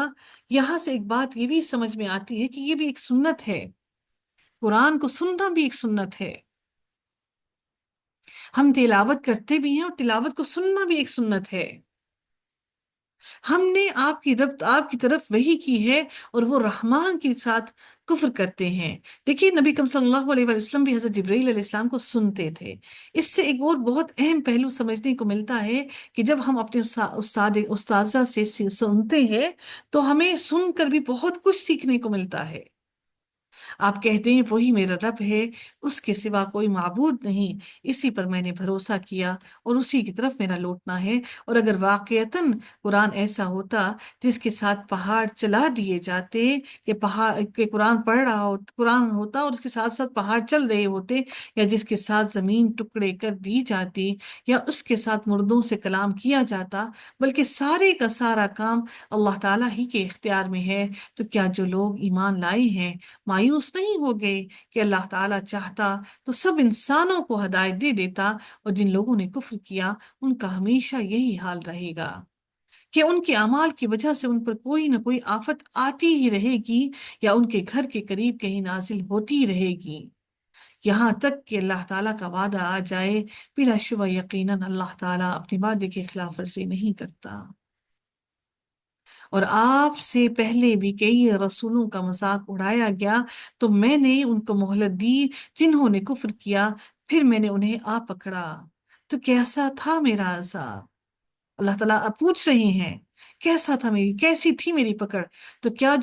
[SPEAKER 1] یہاں سے ایک بات یہ بھی سمجھ میں آتی ہے کہ یہ بھی ایک سنت ہے۔ قرآن کو سننا بھی ایک سنت ہے۔ ہم تلاوت کرتے بھی ہیں اور تلاوت کو سننا بھی ایک سنت ہے۔ ہم نے آپ کی طرف وحی کی ہے اور وہ رحمان کے ساتھ کفر کرتے ہیں۔ دیکھیے نبی کریم صلی اللہ علیہ وسلم بھی حضرت جبرائیل علیہ السلام کو سنتے تھے۔ اس سے ایک اور بہت اہم پہلو سمجھنے کو ملتا ہے کہ جب ہم اپنے استاذہ سے سنتے ہیں تو ہمیں سن کر بھی بہت کچھ سیکھنے کو ملتا ہے۔ آپ کہتے ہیں وہی میرا رب ہے، اس کے سوا کوئی معبود نہیں، اسی پر میں نے بھروسہ کیا اور اسی کی طرف میرا لوٹنا ہے۔ اور اگر واقعتاً قرآن ایسا ہوتا جس کے ساتھ پہاڑ چلا دیے جاتے، کہ قرآن پڑھ رہا ہو، قرآن ہوتا اور اس کے ساتھ ساتھ پہاڑ چل رہے ہوتے، یا جس کے ساتھ زمین ٹکڑے کر دی جاتی، یا اس کے ساتھ مردوں سے کلام کیا جاتا، بلکہ سارے کا سارا کام اللہ تعالیٰ ہی کے اختیار میں ہے، تو کیا جو لوگ ایمان لائے ہیں مایوس نہیں ہو گئے کہ اللہ تعالیٰ چاہتا تو سب انسانوں کو ہدایت دے دیتا، اور جن لوگوں نے کفر کیا ان کا ہمیشہ یہی حال رہے گا کہ ان کے اعمال کی وجہ سے ان پر کوئی نہ کوئی آفت آتی ہی رہے گی، یا ان کے گھر کے قریب کہیں نازل ہوتی رہے گی، یہاں تک کہ اللہ تعالیٰ کا وعدہ آ جائے۔ بلا شبہ یقیناً اللہ تعالیٰ اپنے وعدے کے خلاف ورزی نہیں کرتا۔ اور آپ سے پہلے بھی کئی رسولوں کا مذاق اڑایا گیا، تو میں نے ان کو مہلت دی جنہوں نے کفر کیا، پھر میں نے انہیں آ پکڑا، تو کیسا تھا میرا عذاب؟ اللہ تعالیٰ اب پوچھ رہے ہیں کیسی تھی میری پکڑ؟ تو کیا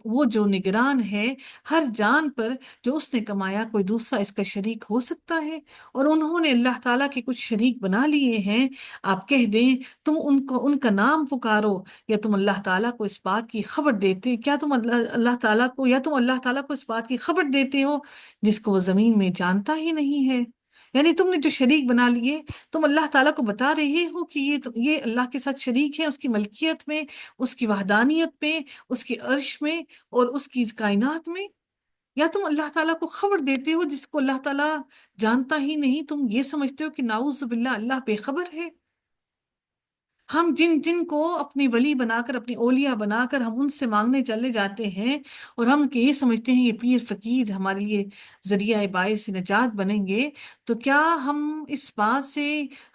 [SPEAKER 1] وہ جو نگران ہے ہر جان پر، جو اس نے کمایا، کوئی دوسرا اس کا شریک ہو سکتا ہے؟ اور انہوں نے اللہ تعالیٰ کے کچھ شریک بنا لیے ہیں۔ آپ کہہ دیں تم ان کا نام پکارو، یا تم اللہ تعالیٰ کو اس بات کی خبر دیتے کیا تم اللہ تعالیٰ کو یا تم اللہ تعالیٰ کو اس بات کی خبر دیتے ہو جس کو وہ زمین میں جانتا ہی نہیں ہے؟ یعنی تم نے جو شریک بنا لیے، تم اللہ تعالیٰ کو بتا رہے ہو کہ یہ اللہ کے ساتھ شریک ہے، اس کی ملکیت میں، اس کی وحدانیت میں، اس کی عرش میں اور اس کی کائنات میں؟ یا تم اللہ تعالیٰ کو خبر دیتے ہو جس کو اللہ تعالیٰ جانتا ہی نہیں؟ تم یہ سمجھتے ہو کہ نعوذ باللہ اللہ بے خبر ہے؟ ہم جن جن کو اپنی ولی بنا کر، اپنی اولیاء بنا کر ہم ان سے مانگنے چلے جاتے ہیں، اور ہم کہ یہ سمجھتے ہیں یہ پیر فقیر ہمارے لیے ذریعہ باعث نجات بنیں گے، تو کیا ہم اس بات سے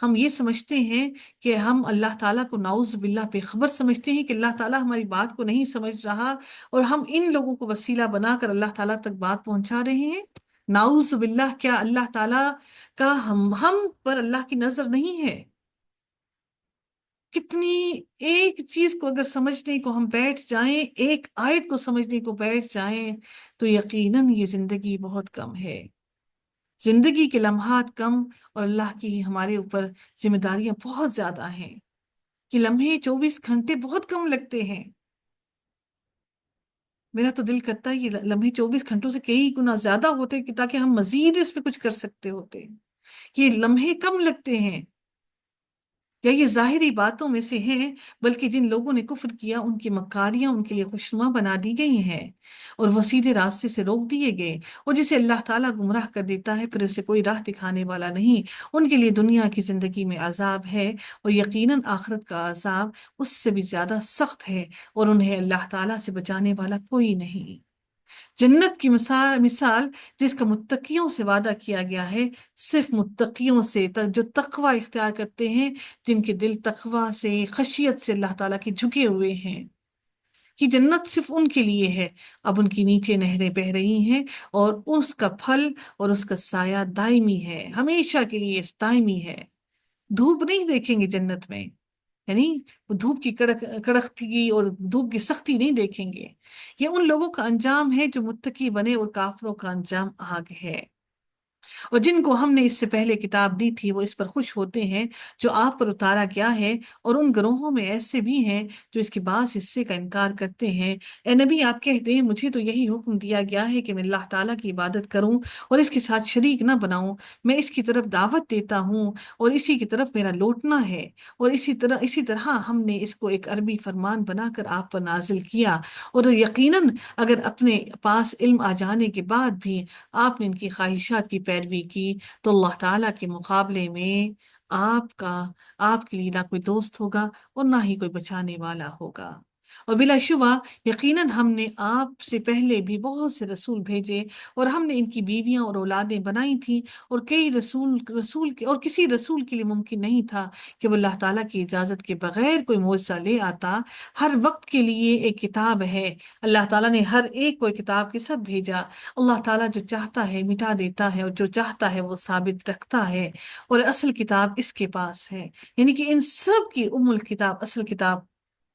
[SPEAKER 1] ہم یہ سمجھتے ہیں کہ ہم اللہ تعالیٰ کو نعوذ باللہ بے خبر سمجھتے ہیں کہ اللہ تعالیٰ ہماری بات کو نہیں سمجھ رہا، اور ہم ان لوگوں کو وسیلہ بنا کر اللہ تعالیٰ تک بات پہنچا رہے ہیں؟ نعوذ باللہ، کیا اللہ تعالیٰ کا ہم پر اللہ کی نظر نہیں ہے؟ کتنی ایک چیز کو اگر سمجھنے کو ہم بیٹھ جائیں، ایک آیت کو سمجھنے کو بیٹھ جائیں، تو یقیناً یہ زندگی بہت کم ہے، زندگی کے لمحات کم، اور اللہ کی ہمارے اوپر ذمہ داریاں بہت زیادہ ہیں۔ یہ لمحے 24 گھنٹے بہت کم لگتے ہیں۔ میرا تو دل کرتا ہے یہ لمحے 24 گھنٹوں سے کئی گنا زیادہ ہوتے کہ تاکہ ہم مزید اس پہ کچھ کر سکتے ہوتے۔ یہ لمحے کم لگتے ہیں، یا یہ ظاہری باتوں میں سے ہیں، بلکہ جن لوگوں نے کفر کیا ان کی مکاریاں ان کے لیے خوشنما بنا دی گئی ہیں، اور وہ سیدھے راستے سے روک دیے گئے۔ اور جسے اللہ تعالیٰ گمراہ کر دیتا ہے پھر اسے کوئی راہ دکھانے والا نہیں۔ ان کے لیے دنیا کی زندگی میں عذاب ہے، اور یقیناً آخرت کا عذاب اس سے بھی زیادہ سخت ہے، اور انہیں اللہ تعالیٰ سے بچانے والا کوئی نہیں۔ جنت کی مثال جس کا متقیوں سے وعدہ کیا گیا ہے، صرف متقیوں سے، جو تقوی اختیار کرتے ہیں، جن کے دل تقوی سے، خشیت سے اللہ تعالیٰ کے جھکے ہوئے ہیں، یہ جنت صرف ان کے لیے ہے۔ اب ان کی نیچے نہریں بہہ رہی ہیں، اور اس کا پھل اور اس کا سایہ دائمی ہے، ہمیشہ کے لیے دائمی ہے۔ دھوپ نہیں دیکھیں گے جنت میں، یعنی وہ دھوپ کی کڑکتی اور دھوپ کی سختی نہیں دیکھیں گے۔ یہ ان لوگوں کا انجام ہے جو متقی بنے، اور کافروں کا انجام آگ ہے۔ اور جن کو ہم نے اس سے پہلے کتاب دی تھی وہ اس پر خوش ہوتے ہیں جو آپ پر اتارا گیا ہے، اور ان گروہوں میں ایسے بھی ہیں جو اس کے بعض حصے کا انکار کرتے ہیں۔ اے نبی آپ کہہ دیں، مجھے تو یہی حکم دیا گیا ہے کہ میں اللہ تعالیٰ کی عبادت کروں اور اس کے ساتھ شریک نہ بناؤں۔ میں اس کی طرف دعوت دیتا ہوں اور اسی کی طرف میرا لوٹنا ہے، اور اسی طرح ہم نے اس کو ایک عربی فرمان بنا کر آپ پر نازل کیا، اور یقیناً اگر اپنے پاس علم آ جانے کے بعد بھی آپ نے ان کی خواہشات کی پیروی کی، تو اللہ تعالیٰ کے مقابلے میں آپ کے لیے نہ کوئی دوست ہوگا اور نہ ہی کوئی بچانے والا ہوگا۔ اور بلا شبہ یقیناً ہم نے آپ سے پہلے بھی بہت سے رسول بھیجے، اور ہم نے ان کی بیویاں اور اولادیں بنائی تھیں، اور کئی رسول کے، اور کسی رسول کے لیے ممکن نہیں تھا کہ وہ اللہ تعالیٰ کی اجازت کے بغیر کوئی معجزہ لے آتا۔ ہر وقت کے لیے ایک کتاب ہے، اللہ تعالیٰ نے ہر ایک کو ایک کتاب کے ساتھ بھیجا۔ اللہ تعالیٰ جو چاہتا ہے مٹا دیتا ہے، اور جو چاہتا ہے وہ ثابت رکھتا ہے، اور اصل کتاب اس کے پاس ہے، یعنی کہ ان سب کی الکتاب، اصل کتاب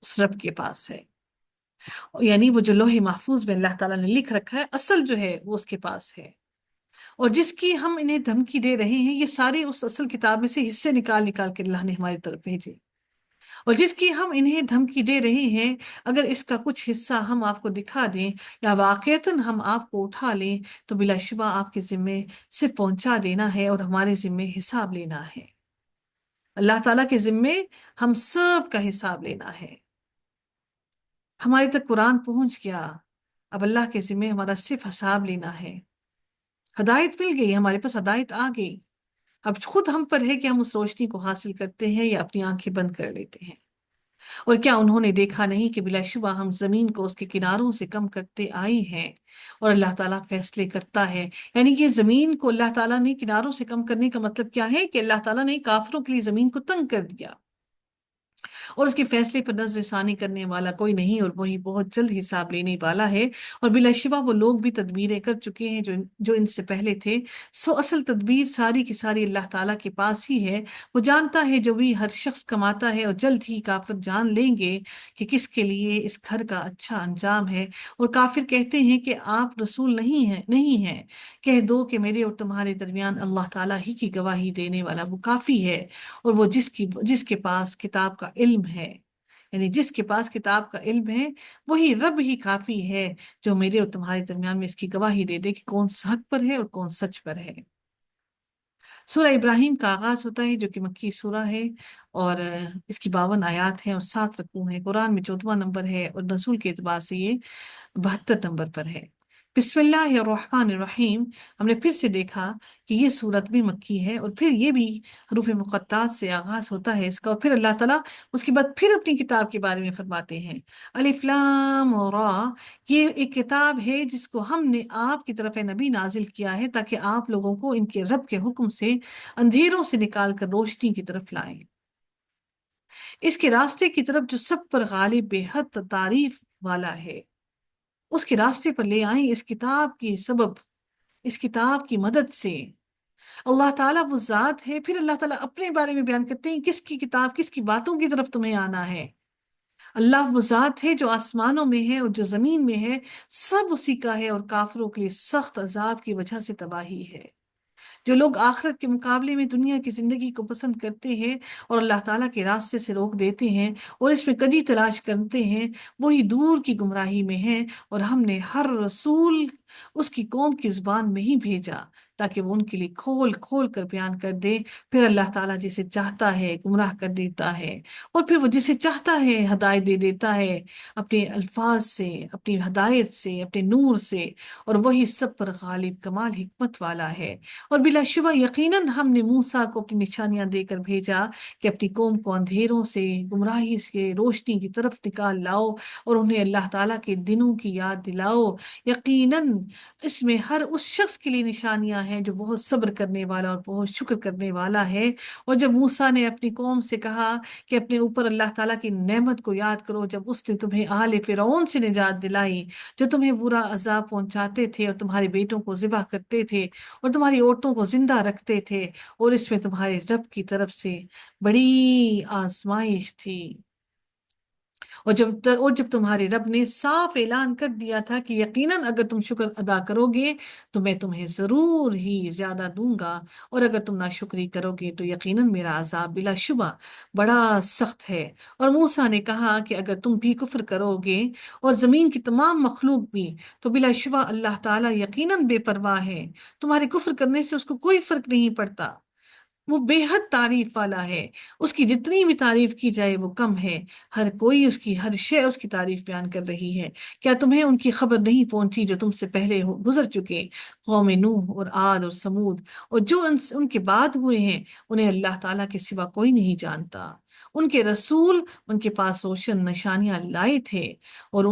[SPEAKER 1] اس رب کے پاس ہے، یعنی وہ جو لوح محفوظ میں اللہ تعالیٰ نے لکھ رکھا ہے، اصل جو ہے وہ اس کے پاس ہے۔ اور جس کی ہم انہیں دھمکی دے رہے ہیں، یہ سارے اس اصل کتاب میں سے حصے نکال نکال کے اللہ نے ہماری طرف بھیجے۔ اور جس کی ہم انہیں دھمکی دے رہے ہیں، اگر اس کا کچھ حصہ ہم آپ کو دکھا دیں یا واقعتاً ہم آپ کو اٹھا لیں، تو بلا شبہ آپ کے ذمے صرف پہنچا دینا ہے اور ہمارے ذمے حساب لینا ہے۔ اللہ تعالیٰ کے ذمے ہم سب کا حساب لینا ہے۔ ہمارے تک قرآن پہنچ گیا، اب اللہ کے ذمے ہمارا صرف حساب لینا ہے۔ ہدایت مل گئی، ہمارے پاس ہدایت آ گئی، اب خود ہم پر ہے کہ ہم اس روشنی کو حاصل کرتے ہیں یا اپنی آنکھیں بند کر لیتے ہیں۔ اور کیا انہوں نے دیکھا نہیں کہ بلا شبہ ہم زمین کو اس کے کناروں سے کم کرتے آئے ہیں، اور اللہ تعالیٰ فیصلے کرتا ہے۔ یعنی کہ زمین کو اللہ تعالیٰ نے کناروں سے کم کرنے کا مطلب کیا ہے؟ کہ اللہ تعالیٰ نے کافروں کے لیے زمین کو تنگ کر دیا، اور اس کے فیصلے پر نظر ثانی کرنے والا کوئی نہیں، اور وہی بہت جلد حساب لینے والا ہے۔ اور بلا شبہ وہ لوگ بھی تدبیریں کر چکے ہیں جو ان سے پہلے تھے، سو اصل تدبیر ساری کی ساری اللہ تعالیٰ کے پاس ہی ہے۔ وہ جانتا ہے جو بھی ہر شخص کماتا ہے، اور جلد ہی کافر جان لیں گے کہ کس کے لیے اس گھر کا اچھا انجام ہے۔ اور کافر کہتے ہیں کہ آپ رسول نہیں ہیں، کہہ دو کہ میرے اور تمہارے درمیان اللہ تعالیٰ ہی کی گواہی دینے والا وہ کافی ہے، اور وہ جس کے پاس کتاب کا علم ہے، یعنی جس کے پاس کتاب کا علم ہے، وہی رب ہی کافی ہے جو میرے اور تمہارے درمیان میں اس کی گواہی دے دے کہ کون حق پر ہے اور کون سچ پر ہے۔ سورہ ابراہیم کا آغاز ہوتا ہے جو کہ مکی سورہ ہے، اور اس کی 52 آیات ہیں اور 7 رکوع ہیں۔ قرآن میں 14واں نمبر ہے، اور نزول کے اعتبار سے یہ 72 نمبر پر ہے۔ بسم اللہ الرحمن الرحیم۔ ہم نے پھر سے دیکھا کہ یہ صورت بھی مکی ہے، اور پھر یہ بھی حروف مقطعات سے آغاز ہوتا ہے اس کا، اور پھر اللہ تعالیٰ اس کے بعد پھر اپنی کتاب کے بارے میں فرماتے ہیں، الف لام را، یہ ایک کتاب ہے جس کو ہم نے آپ کی طرف اے نبی نازل کیا ہے تاکہ آپ لوگوں کو ان کے رب کے حکم سے اندھیروں سے نکال کر روشنی کی طرف لائیں، اس کے راستے کی طرف جو سب پر غالب بے حد تعریف والا ہے، اس کے راستے پر لے آئیں اس کتاب کی سبب، اس کتاب کی مدد سے۔ اللہ تعالیٰ وہ ذات ہے، پھر اللہ تعالیٰ اپنے بارے میں بیان کرتے ہیں کس کی کتاب، کس کی باتوں کی طرف تمہیں آنا ہے۔ اللہ وہ ذات ہے جو آسمانوں میں ہے اور جو زمین میں ہے، سب اسی کا ہے، اور کافروں کے لیے سخت عذاب کی وجہ سے تباہی ہے۔ جو لوگ آخرت کے مقابلے میں دنیا کی زندگی کو پسند کرتے ہیں اور اللہ تعالیٰ کے راستے سے روک دیتے ہیں اور اس میں کجی تلاش کرتے ہیں، وہی دور کی گمراہی میں ہیں۔ اور ہم نے ہر رسول اس کی قوم کی زبان میں ہی بھیجا تاکہ وہ ان کے لیے کھول کھول کر بیان کر دے۔ پھر اللہ تعالیٰ جسے چاہتا ہے گمراہ کر دیتا ہے، اور پھر وہ جسے چاہتا ہے ہدایت دے دیتا ہے اپنے الفاظ سے، اپنی ہدایت سے، اپنے نور سے، اور وہی سب پر غالب کمال حکمت والا ہے۔ اور بلا شبہ یقیناً ہم نے موسیٰ کو اپنی نشانیاں دے کر بھیجا کہ اپنی قوم کو اندھیروں سے، گمراہی سے روشنی کی طرف نکال لاؤ، اور انہیں اللہ تعالیٰ کے دنوں کی یاد دلاؤ۔ یقیناً اس میں ہر اس شخص کے لیے نشانیاں ہیں جو بہت صبر کرنے والا اور بہت شکر کرنے والا ہے۔ اور جب موسیٰ نے اپنی قوم سے کہا کہ اپنے اوپر اللہ تعالیٰ کی نعمت کو یاد کرو، جب اس نے تمہیں آل فرعون سے نجات دلائی، جو تمہیں برا عذاب پہنچاتے تھے اور تمہارے بیٹوں کو ذبح کرتے تھے اور تمہاری عورتوں کو زندہ رکھتے تھے، اور اس میں تمہارے رب کی طرف سے بڑی آزمائش تھی۔ اور جب تمہارے رب نے صاف اعلان کر دیا تھا کہ یقیناً اگر تم شکر ادا کرو گے تو میں تمہیں ضرور ہی زیادہ دوں گا، اور اگر تم ناشکری کرو گے تو یقیناً میرا عذاب بلا شبہ بڑا سخت ہے۔ اور موسیٰ نے کہا کہ اگر تم بھی کفر کرو گے اور زمین کی تمام مخلوق بھی، تو بلا شبہ اللہ تعالیٰ یقیناً بے پرواہ ہے، تمہارے کفر کرنے سے اس کو کوئی فرق نہیں پڑتا۔ وہ بے حد تعریف والا ہے، اس کی جتنی بھی تعریف کی جائے وہ کم ہے۔ ہر کوئی اس کی ہر شے اس کی تعریف بیان کر رہی ہے۔ کیا تمہیں ان کی خبر نہیں پہنچی جو تم سے پہلے گزر چکے، قوم نوح اور عاد اور سمود، اور جو ان کے بعد ہوئے ہیں، انہیں اللہ تعالیٰ کے سوا کوئی نہیں جانتا۔ ان کے رسول ان کے پاس روشن نشانیاں لائے تھے، اور